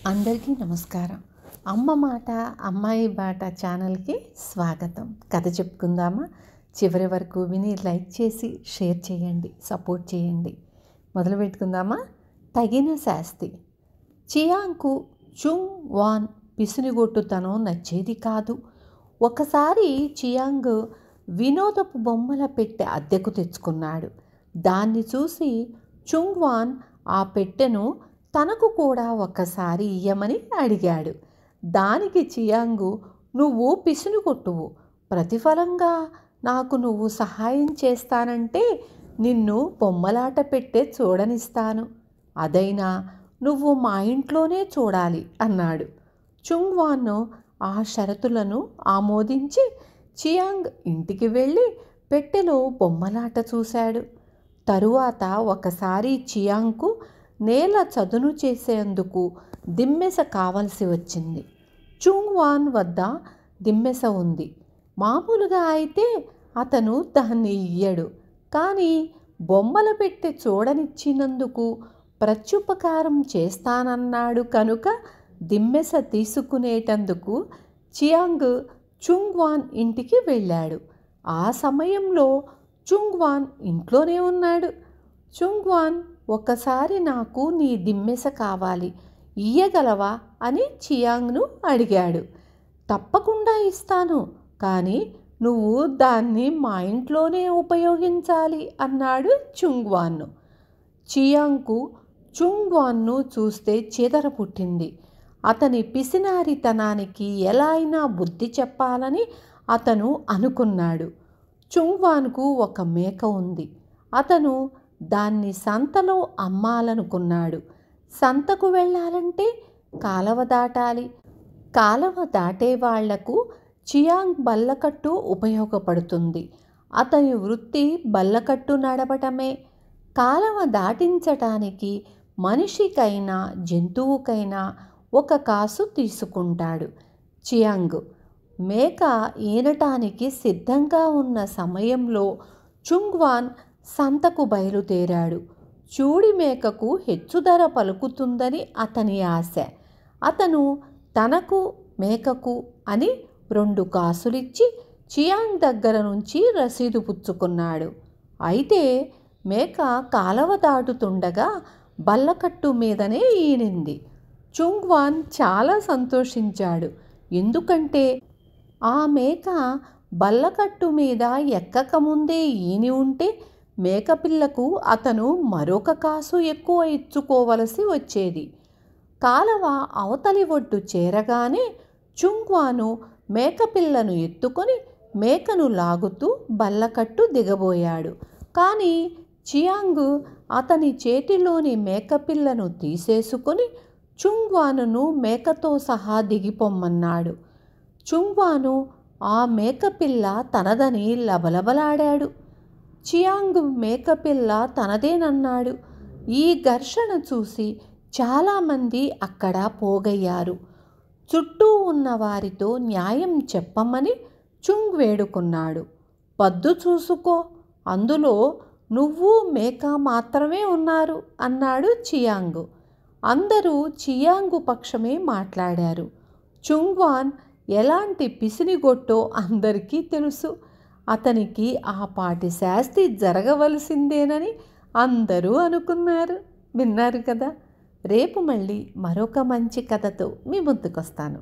అందరికీ నమస్కారం. అమ్మ మాట అమ్మాయి బాట ఛానల్కి స్వాగతం. కథ చెప్పుకుందామా? చివరి వరకు విని లైక్ చేసి షేర్ చేయండి, సపోర్ట్ చేయండి. మొదలు పెట్టుకుందామా? తగిన శాస్తి. చియాంగ్కు చుంగ్ వాన్ పిసినిగొట్టుతనం నచ్చేది కాదు. ఒకసారి చియాంగ్ వినోదపు బొమ్మల పెట్టె అద్దెకు తెచ్చుకున్నాడు. దాన్ని చూసి చుంగ్ వాన్ ఆ పెట్టెను తనకు కూడా ఒక్కసారి ఇయ్యమని అడిగాడు. దానికి చియాంగు, నువ్వు పిసినుకొట్టువు, ప్రతిఫలంగా నాకు నువ్వు సహాయం చేస్తానంటే నిన్ను బొమ్మలాట పెట్టే చూడనిస్తాను, అదైనా నువ్వు మా ఇంట్లోనే చూడాలి అన్నాడు. చుంగ్ వాన్ ఆ షరతులను ఆమోదించి చియాంగ్ ఇంటికి వెళ్ళి పెట్టెలో బొమ్మలాట చూశాడు. తరువాత ఒకసారి చియాంగ్కు నేల చదును చేసేందుకు దిమ్మెస కావలసి వచ్చింది. చుంగ్ వాన్ వద్ద దిమ్మెస ఉంది. మామూలుగా అయితే అతను దాన్ని ఇయ్యడు, కానీ బొమ్మల పెట్టె చూడనిచ్చినందుకు ప్రత్యుపకారం చేస్తానన్నాడు కనుక దిమ్మెస తీసుకునేటందుకు చియాంగ్ చుంగ్ వాన్ ఇంటికి వెళ్ళాడు. ఆ సమయంలో చుంగ్ వాన్ ఇంట్లోనే ఉన్నాడు. చుంగ్ వాన్, ఒకసారి నాకు నీ దిమ్మెస కావాలి, ఇయ్యగలవా అని చియాంగ్ను అడిగాడు. తప్పకుండా ఇస్తాను, కానీ నువ్వు దాన్ని మా ఇంట్లోనే ఉపయోగించాలి అన్నాడు చుంగ్ వాన్. చియాంగ్కు చుంగ్ వాన్ను చూస్తే చీదర పుట్టింది. అతని పిసినారితనానికి ఎలా అయినా బుద్ధి చెప్పాలని అతను అనుకున్నాడు. చుంగ్ వాన్కు ఒక మేక ఉంది. అతను దాన్ని సంతలో అమ్మాలనుకున్నాడు. సంతకు వెళ్ళాలంటే కాలవ దాటాలి. కాలవ దాటే వాళ్లకు చియాంగ్ బల్లకట్టు ఉపయోగపడుతుంది. అతని వృత్తి బల్లకట్టు నడపటమే. కాలవ దాటించటానికి మనిషికైనా జంతువుకైనా 1 కాసు తీసుకుంటాడు. చియాంగ్ మేక ఈనటానికి సిద్ధంగా ఉన్న సమయంలో చుంగ్ వాన్ సంతకు బయలుదేరాడు. చూడి మేకకు హెచ్చు ధర పలుకుతుందని అతని ఆశ. అతను తనకు మేకకు అని 2 కాసులిచ్చి చియాంగ్ దగ్గర నుంచి రసీదు పుచ్చుకున్నాడు. అయితే మేక కాలవ దాటుతుండగా బల్లకట్టు మీదనే ఈనింది. చుంగ్ వాన్ చాలా సంతోషించాడు. ఎందుకంటే ఆ మేక బల్లకట్టు మీద ఎక్కకముందే ఈని ఉంటే మేకపిల్లకు అతను మరొక కాసు ఎక్కువ ఇచ్చుకోవలసి వచ్చేది. కాలవ అవతలి ఒడ్డు చేరగానే చుంగ్ వాను మేకపిల్లను ఎత్తుకొని మేకను లాగుతూ బల్లకట్టు దిగబోయాడు. కానీ చియాంగ్ అతని చేతిలోని మేకపిల్లను తీసేసుకొని చుంగ్ వానును మేకతో సహా దిగిపోమ్మన్నాడు. చుంగ్ వాను ఆ మేకపిల్ల తనదని లబలబలాడాడు. చియాంగ్ మేకపిల్ల తనదేనన్నాడు. ఈ ఘర్షణ చూసి చాలామంది అక్కడ పోగయ్యారు. చుట్టూ ఉన్న వారితో న్యాయం చెప్పమని చుంగ్ వేడుకున్నాడు. పద్దు చూసుకో, అందులో నువ్వు మేక మాత్రమే ఉన్నారు అన్నాడు చియాంగ్. అందరూ చియాంగు పక్షమే మాట్లాడారు. చుంగ్ వాన్ ఎలాంటి పిసినిగొట్టో అందరికీ తెలుసు. అతనికి ఆ పాటి శాస్తి జరగవలసిందేనని అందరూ అనుకున్నారు. విన్నారు కదా? రేపు మళ్ళీ మరొక మంచి కథతో మీ ముందుకొస్తాను.